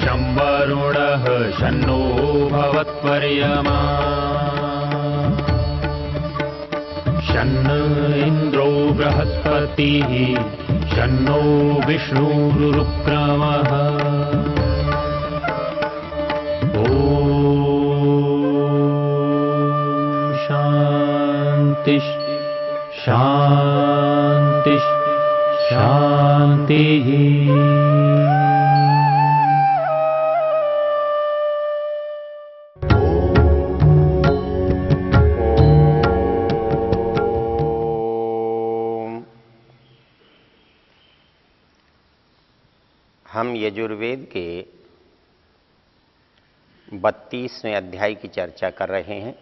शं वरुणः शन्नो भवत्वर्यमा शन्न इन्द्रो बृहस्पतिः शन्नो विष्णुरुक्रमः ॐ शान्ति शान्ति शान्तिः। हम यजुर्वेद के 32वें अध्याय की चर्चा कर रहे हैं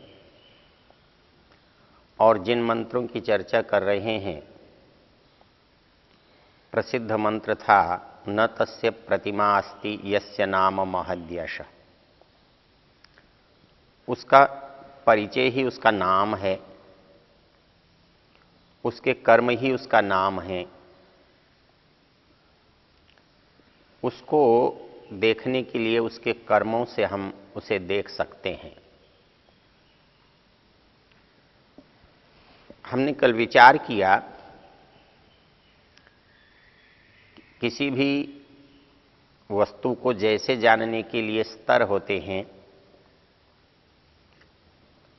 और जिन मंत्रों की चर्चा कर रहे हैं, प्रसिद्ध मंत्र था न तस्य प्रतिमा अस्ति यस्य नाम महद्यश। उसका परिचय ही उसका नाम है, उसके कर्म ही उसका नाम है। उसको देखने के लिए उसके कर्मों से हम उसे देख सकते हैं। हमने कल विचार किया किसी भी वस्तु को जैसे जानने के लिए स्तर होते हैं,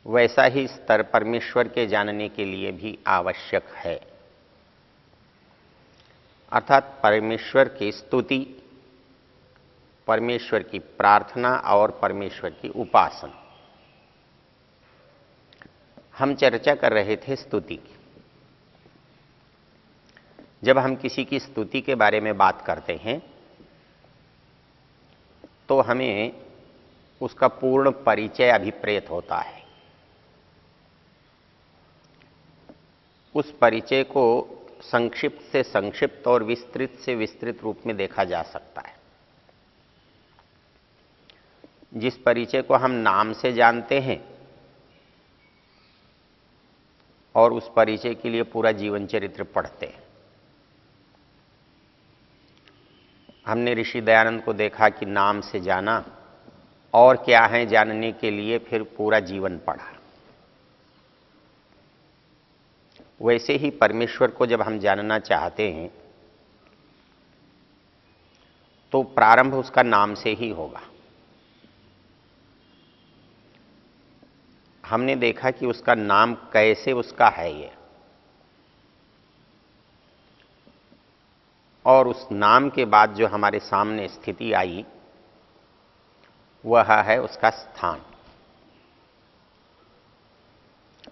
वैसा ही स्तर परमेश्वर के जानने के लिए भी आवश्यक है। अर्थात परमेश्वर की स्तुति, परमेश्वर की प्रार्थना और परमेश्वर की उपासना। हम चर्चा कर रहे थे स्तुति की। जब हम किसी की स्तुति के बारे में बात करते हैं तो हमें उसका पूर्ण परिचय अभिप्रेत होता है। उस परिचय को संक्षिप्त से संक्षिप्त और विस्तृत से विस्तृत रूप में देखा जा सकता है। जिस परिचय को हम नाम से जानते हैं और उस परिचय के लिए पूरा जीवन चरित्र पढ़ते हैं। हमने ऋषि दयानंद को देखा कि नाम से जाना और क्या है जानने के लिए फिर पूरा जीवन पढ़ा। वैसे ही परमेश्वर को जब हम जानना चाहते हैं तो प्रारंभ उसका नाम से ही होगा। हमने देखा कि उसका नाम कैसे उसका है ये, और उस नाम के बाद जो हमारे सामने स्थिति आई वह है उसका स्थान।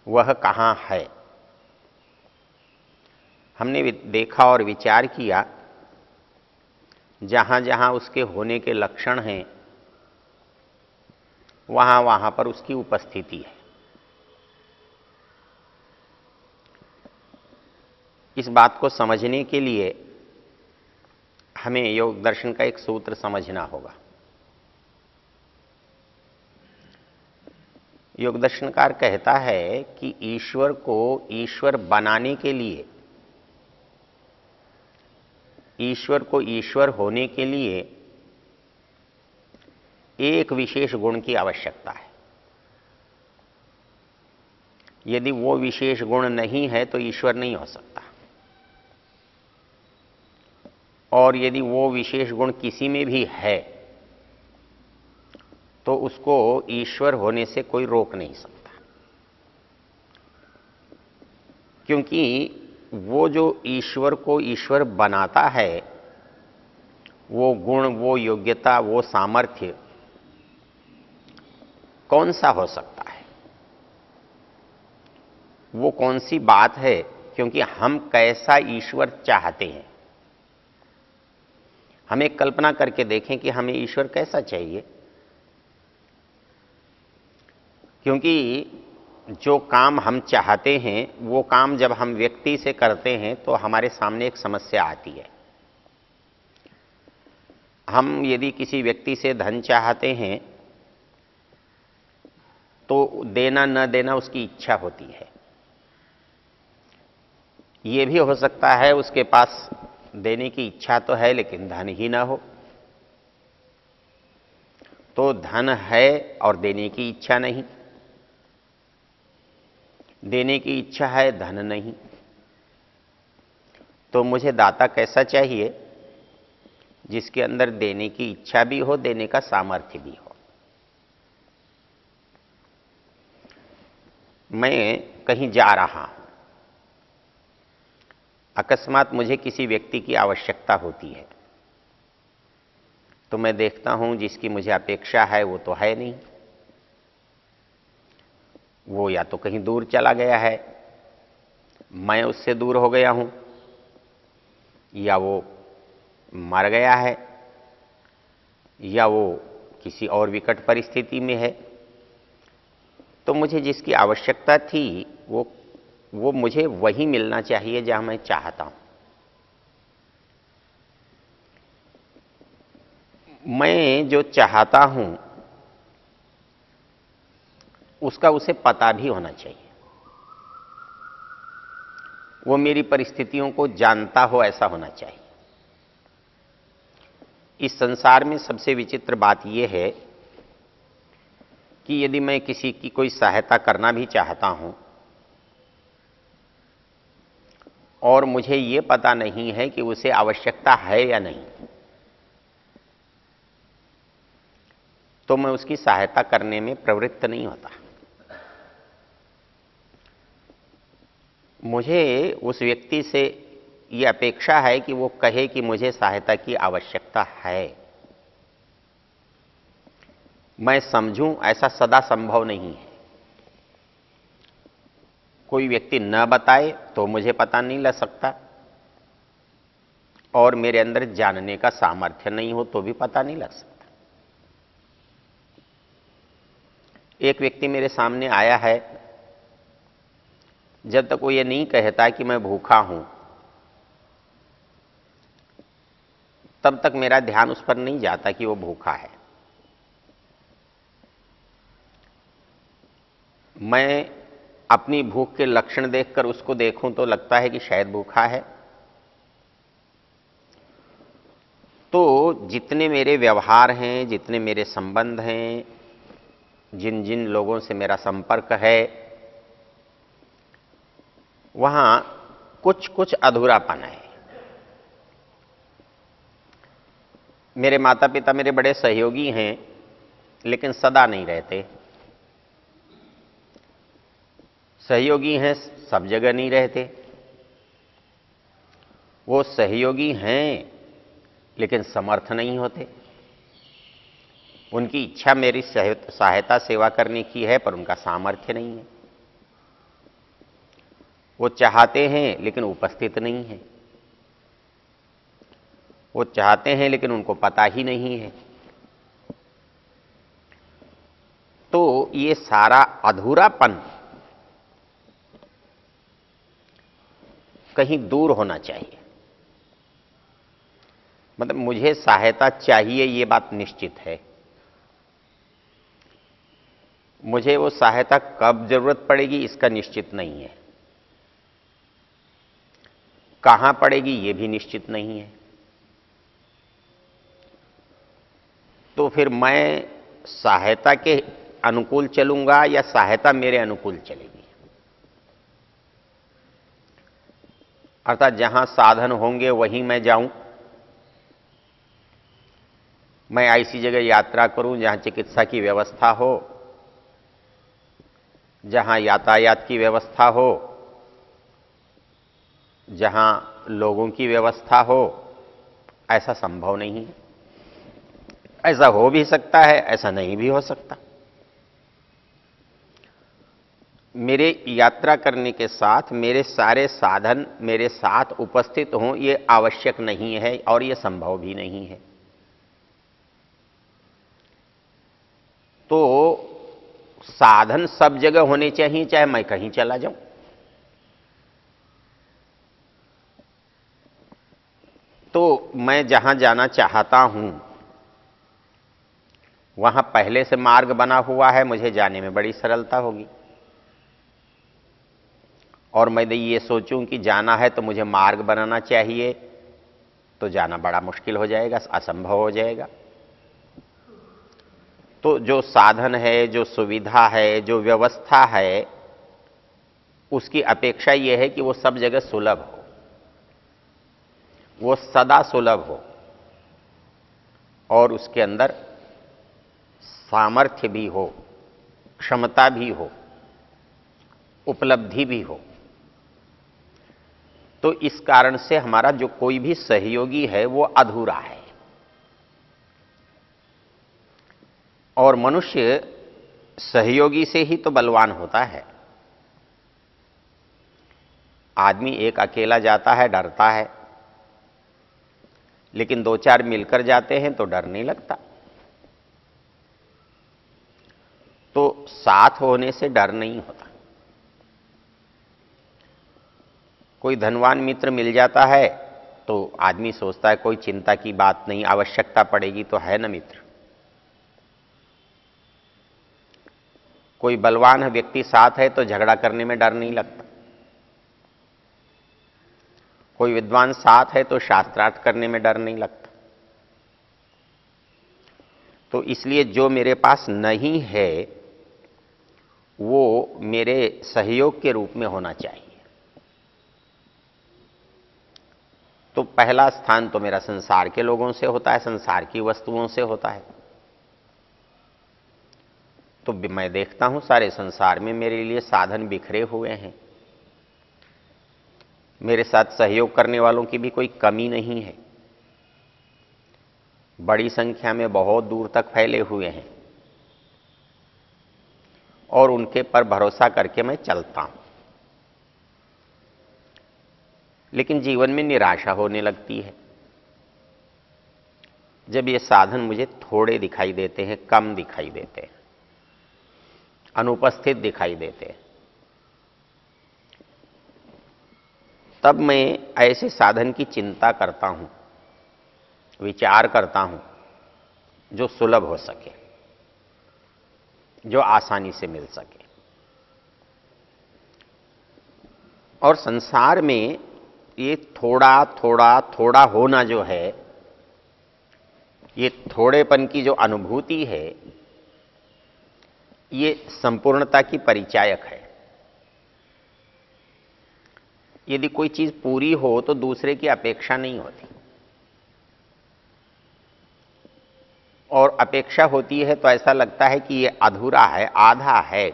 वह कहाँ है हमने देखा और विचार किया। जहां जहां उसके होने के लक्षण हैं वहां वहां पर उसकी उपस्थिति है। इस बात को समझने के लिए हमें योग दर्शन का एक सूत्र समझना होगा। योग दर्शनकार कहता है कि ईश्वर को ईश्वर बनाने के लिए, ईश्वर को ईश्वर होने के लिए एक विशेष गुण की आवश्यकता है। यदि वो विशेष गुण नहीं है तो ईश्वर नहीं हो सकता, और यदि वो विशेष गुण किसी में भी है तो उसको ईश्वर होने से कोई रोक नहीं सकता। क्योंकि वो जो ईश्वर को ईश्वर बनाता है, वो गुण, वो योग्यता, वो सामर्थ्य कौन सा हो सकता है? वो कौन सी बात है? क्योंकि हम कैसा ईश्वर चाहते हैं। हम एक कल्पना करके देखें कि हमें ईश्वर कैसा चाहिए। क्योंकि जो काम हम चाहते हैं वो काम जब हम व्यक्ति से करते हैं तो हमारे सामने एक समस्या आती है। हम यदि किसी व्यक्ति से धन चाहते हैं तो देना न देना उसकी इच्छा होती है। ये भी हो सकता है उसके पास देने की इच्छा तो है लेकिन धन ही ना हो। तो धन है और देने की इच्छा नहीं, देने की इच्छा है, धन नहीं, तो मुझे दाता कैसा चाहिए? जिसके अंदर देने की इच्छा भी हो, देने का सामर्थ्य भी हो। मैं कहीं जा रहा हूं, अकस्मात मुझे किसी व्यक्ति की आवश्यकता होती है, तो मैं देखता हूं जिसकी मुझे अपेक्षा है वो तो है नहीं, वो या तो कहीं दूर चला गया है, मैं उससे दूर हो गया हूं, या वो मर गया है, या वो किसी और विकट परिस्थिति में है। तो मुझे जिसकी आवश्यकता थी वो मुझे वही मिलना चाहिए जहां मैं चाहता हूं। मैं जो चाहता हूं उसका उसे पता भी होना चाहिए, वो मेरी परिस्थितियों को जानता हो, ऐसा होना चाहिए। इस संसार में सबसे विचित्र बात यह है कि यदि मैं किसी की कोई सहायता करना भी चाहता हूं और मुझे ये पता नहीं है कि उसे आवश्यकता है या नहीं, तो मैं उसकी सहायता करने में प्रवृत्त नहीं होता। मुझे उस व्यक्ति से ये अपेक्षा है कि वो कहे कि मुझे सहायता की आवश्यकता है। मैं समझूं, ऐसा सदा संभव नहीं है। कोई व्यक्ति न बताए तो मुझे पता नहीं लग सकता, और मेरे अंदर जानने का सामर्थ्य नहीं हो तो भी पता नहीं लग सकता। एक व्यक्ति मेरे सामने आया है, जब तक वो ये नहीं कहता कि मैं भूखा हूं, तब तक मेरा ध्यान उस पर नहीं जाता कि वो भूखा है। मैं अपनी भूख के लक्षण देखकर उसको देखूं तो लगता है कि शायद भूखा है। तो जितने मेरे व्यवहार हैं, जितने मेरे संबंध हैं, जिन जिन लोगों से मेरा संपर्क है, वहां कुछ कुछ अधूरापन है। मेरे माता पिता मेरे बड़े सहयोगी हैं, लेकिन सदा नहीं रहते। सहयोगी हैं, सब जगह नहीं रहते। वो सहयोगी हैं, लेकिन समर्थ नहीं होते। उनकी इच्छा मेरी सहायता सेवा करने की है, पर उनका सामर्थ्य नहीं है। वो चाहते हैं लेकिन उपस्थित नहीं है। वो चाहते हैं लेकिन उनको पता ही नहीं है। तो ये सारा अधूरापन कहीं दूर होना चाहिए। मतलब मुझे सहायता चाहिए, ये बात निश्चित है। मुझे वो सहायता कब जरूरत पड़ेगी इसका निश्चित नहीं है। कहां पड़ेगी ये भी निश्चित नहीं है। तो फिर मैं सहायता के अनुकूल चलूंगा या सहायता मेरे अनुकूल चलेगी? अर्थात जहां साधन होंगे वहीं मैं जाऊं। मैं ऐसी जगह यात्रा करूं जहां चिकित्सा की व्यवस्था हो, जहां यातायात की व्यवस्था हो, जहां लोगों की व्यवस्था हो। ऐसा संभव नहीं है। ऐसा हो भी सकता है, ऐसा नहीं भी हो सकता। मेरे यात्रा करने के साथ मेरे सारे साधन मेरे साथ उपस्थित हों, ये आवश्यक नहीं है और ये संभव भी नहीं है। तो साधन सब जगह होने चाहिए, चाहे मैं कहीं चला जाऊं। तो मैं जहां जाना चाहता हूं वहां पहले से मार्ग बना हुआ है, मुझे जाने में बड़ी सरलता होगी। और मैं ये सोचूं कि जाना है तो मुझे मार्ग बनाना चाहिए, तो जाना बड़ा मुश्किल हो जाएगा, असंभव हो जाएगा। तो जो साधन है, जो सुविधा है, जो व्यवस्था है, उसकी अपेक्षा यह है कि वो सब जगह सुलभ हो, वो सदा सुलभ हो और उसके अंदर सामर्थ्य भी हो, क्षमता भी हो, उपलब्धि भी हो। तो इस कारण से हमारा जो कोई भी सहयोगी है वो अधूरा है। और मनुष्य सहयोगी से ही तो बलवान होता है। आदमी एक अकेला जाता है, डरता है, लेकिन दो चार मिलकर जाते हैं तो डर नहीं लगता। तो साथ होने से डर नहीं होता। कोई धनवान मित्र मिल जाता है तो आदमी सोचता है कोई चिंता की बात नहीं, आवश्यकता पड़ेगी तो है ना मित्र। कोई बलवान व्यक्ति साथ है तो झगड़ा करने में डर नहीं लगता। कोई विद्वान साथ है तो शास्त्रार्थ करने में डर नहीं लगता। तो इसलिए जो मेरे पास नहीं है वो मेरे सहयोग के रूप में होना चाहिए। तो पहला स्थान तो मेरा संसार के लोगों से होता है, संसार की वस्तुओं से होता है। तो मैं देखता हूं सारे संसार में मेरे लिए साधन बिखरे हुए हैं। मेरे साथ सहयोग करने वालों की भी कोई कमी नहीं है। बड़ी संख्या में बहुत दूर तक फैले हुए हैं और उनके पर भरोसा करके मैं चलता हूं। लेकिन जीवन में निराशा होने लगती है जब ये साधन मुझे थोड़े दिखाई देते हैं, कम दिखाई देते हैं, अनुपस्थित दिखाई देते हैं। तब मैं ऐसे साधन की चिंता करता हूं, विचार करता हूं जो सुलभ हो सके, जो आसानी से मिल सके। और संसार में ये थोड़ा थोड़ा थोड़ा होना जो है, ये थोड़ेपन की जो अनुभूति है, ये संपूर्णता की परिचायक है। यदि कोई चीज पूरी हो तो दूसरे की अपेक्षा नहीं होती, और अपेक्षा होती है तो ऐसा लगता है कि ये अधूरा है, आधा है,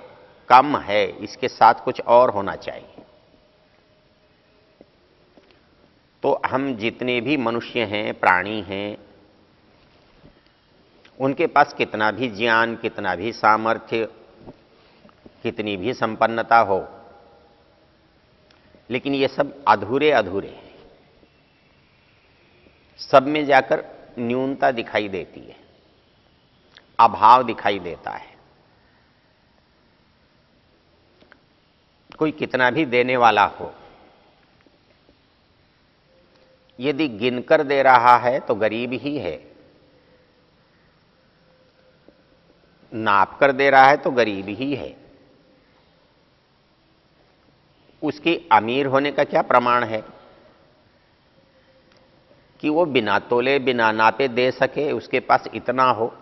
कम है, इसके साथ कुछ और होना चाहिए। तो हम जितने भी मनुष्य हैं, प्राणी हैं, उनके पास कितना भी ज्ञान, कितना भी सामर्थ्य, कितनी भी संपन्नता हो, लेकिन ये सब अधूरे अधूरे हैं। सब में जाकर न्यूनता दिखाई देती है, अभाव दिखाई देता है। कोई कितना भी देने वाला हो, यदि गिनकर दे रहा है तो गरीब ही है, नाप कर दे रहा है तो गरीब ही है। उसके अमीर होने का क्या प्रमाण है कि वो बिना तोले बिना नापे दे सके, उसके पास इतना हो।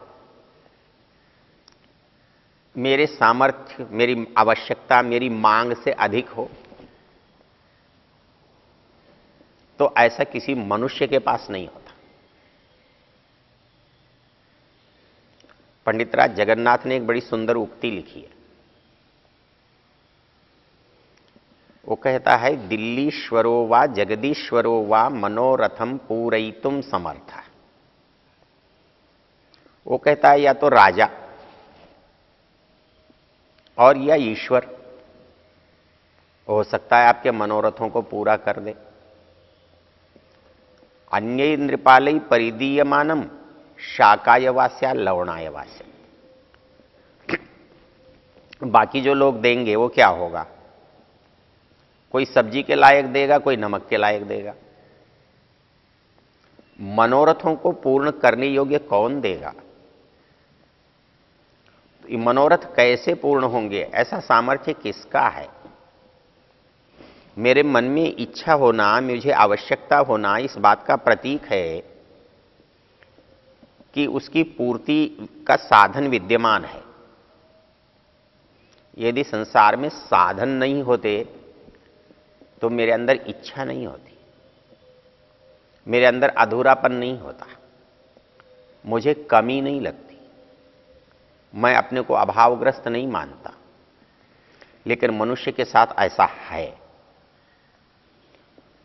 मेरे सामर्थ्य, मेरी आवश्यकता, मेरी मांग से अधिक हो, तो ऐसा किसी मनुष्य के पास नहीं होता। पंडित राज जगन्नाथ ने एक बड़ी सुंदर उक्ति लिखी है। वो कहता है, दिल्लीश्वरो वा जगदीश्वरो वा मनोरथम पूरयितुम समर्थ। वो कहता है या तो राजा और या ईश्वर हो सकता है आपके मनोरथों को पूरा कर दे। अन्य नृपालय परिदीयमानम शाकाय वास्या लवणाय वास्या। बाकी जो लोग देंगे वो क्या होगा? कोई सब्जी के लायक देगा, कोई नमक के लायक देगा। मनोरथों को पूर्ण करने योग्य कौन देगा? तो ये मनोरथ कैसे पूर्ण होंगे? ऐसा सामर्थ्य किसका है? मेरे मन में इच्छा होना, मुझे आवश्यकता होना इस बात का प्रतीक है कि उसकी पूर्ति का साधन विद्यमान है। यदि संसार में साधन नहीं होते तो मेरे अंदर इच्छा नहीं होती, मेरे अंदर अधूरापन नहीं होता, मुझे कमी नहीं लगती, मैं अपने को अभावग्रस्त नहीं मानता। लेकिन मनुष्य के साथ ऐसा है,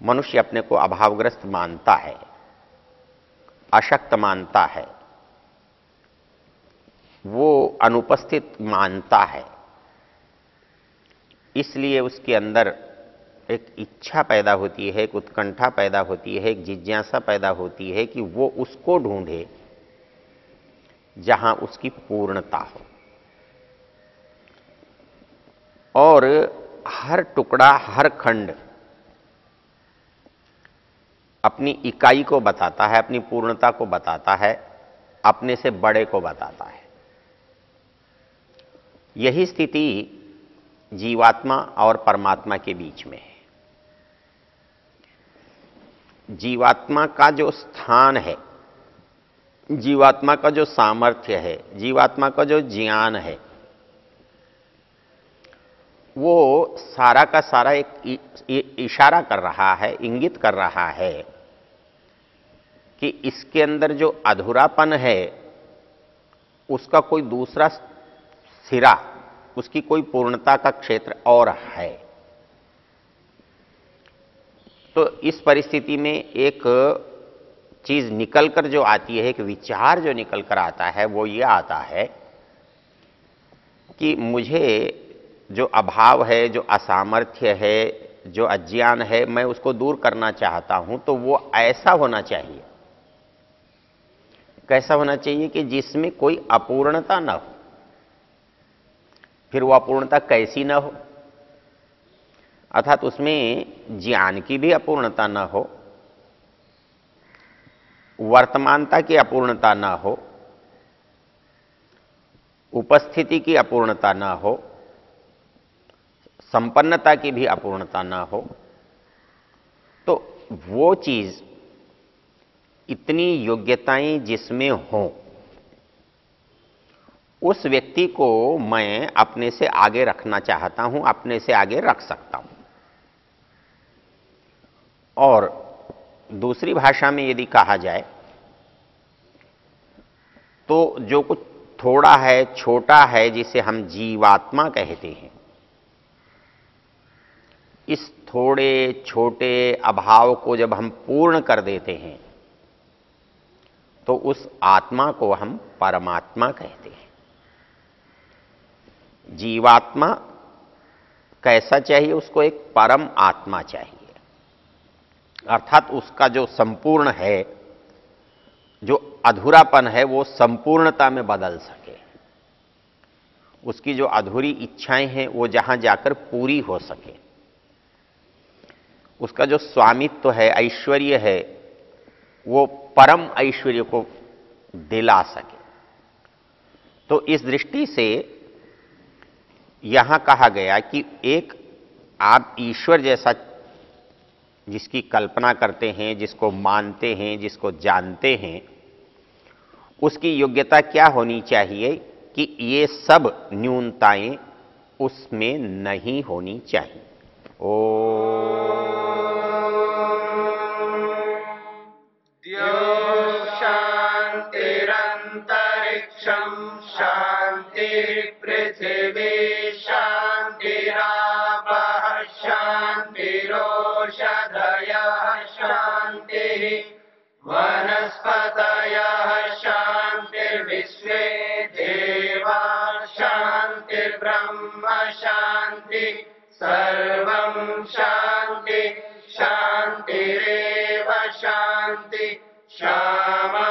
मनुष्य अपने को अभावग्रस्त मानता है, अशक्त मानता है, वो अनुपस्थित मानता है। इसलिए उसके अंदर एक इच्छा पैदा होती है, एक उत्कंठा पैदा होती है, एक जिज्ञासा पैदा होती है कि वो उसको ढूंढे जहां उसकी पूर्णता हो। और हर टुकड़ा, हर खंड अपनी इकाई को बताता है, अपनी पूर्णता को बताता है, अपने से बड़े को बताता है। यही स्थिति जीवात्मा और परमात्मा के बीच में है। जीवात्मा का जो स्थान है, जीवात्मा का जो सामर्थ्य है, जीवात्मा का जो ज्ञान है, वो सारा का सारा एक इशारा कर रहा है, इंगित कर रहा है कि इसके अंदर जो अधूरापन है उसका कोई दूसरा सिरा, उसकी कोई पूर्णता का क्षेत्र और है। तो इस परिस्थिति में एक चीज निकलकर जो आती है, एक विचार जो निकलकर आता है, वो ये आता है कि मुझे जो अभाव है, जो असामर्थ्य है, जो अज्ञान है, मैं उसको दूर करना चाहता हूं। तो वो ऐसा होना चाहिए, कैसा होना चाहिए कि जिसमें कोई अपूर्णता न हो। फिर वो अपूर्णता कैसी न हो? अर्थात उसमें ज्ञान की भी अपूर्णता न हो, वर्तमानता की अपूर्णता न हो, उपस्थिति की अपूर्णता न हो, संपन्नता की भी अपूर्णता न हो। तो वो चीज, इतनी योग्यताएं जिसमें हों, उस व्यक्ति को मैं अपने से आगे रखना चाहता हूं, अपने से आगे रख सकता हूं। और दूसरी भाषा में यदि कहा जाए तो जो कुछ थोड़ा है, छोटा है, जिसे हम जीवात्मा कहते हैं, इस थोड़े छोटे अभाव को जब हम पूर्ण कर देते हैं तो उस आत्मा को हम परमात्मा कहते हैं। जीवात्मा कैसा चाहिए? उसको एक परम आत्मा चाहिए, अर्थात उसका जो संपूर्ण है, जो अधूरापन है, वो संपूर्णता में बदल सके। उसकी जो अधूरी इच्छाएं हैं वो जहां जाकर पूरी हो सके। उसका जो स्वामित्व है, ऐश्वर्य है, वो परम ऐश्वर्य को दिला सके। तो इस दृष्टि से यहां कहा गया कि एक आप ईश्वर जैसा जिसकी कल्पना करते हैं, जिसको मानते हैं, जिसको जानते हैं, उसकी योग्यता क्या होनी चाहिए कि ये सब न्यूनताएं उसमें नहीं होनी चाहिए। शांतिरंतरिक्षं शांति पृथिवी शांतिरापः शांतिरोषधयः शांतिः वनस्पतयः शांतिर्विश्वे देवा शांतिर्ब्रह्म शांति सर्वं शांति शांतिरेव शांति श्यामा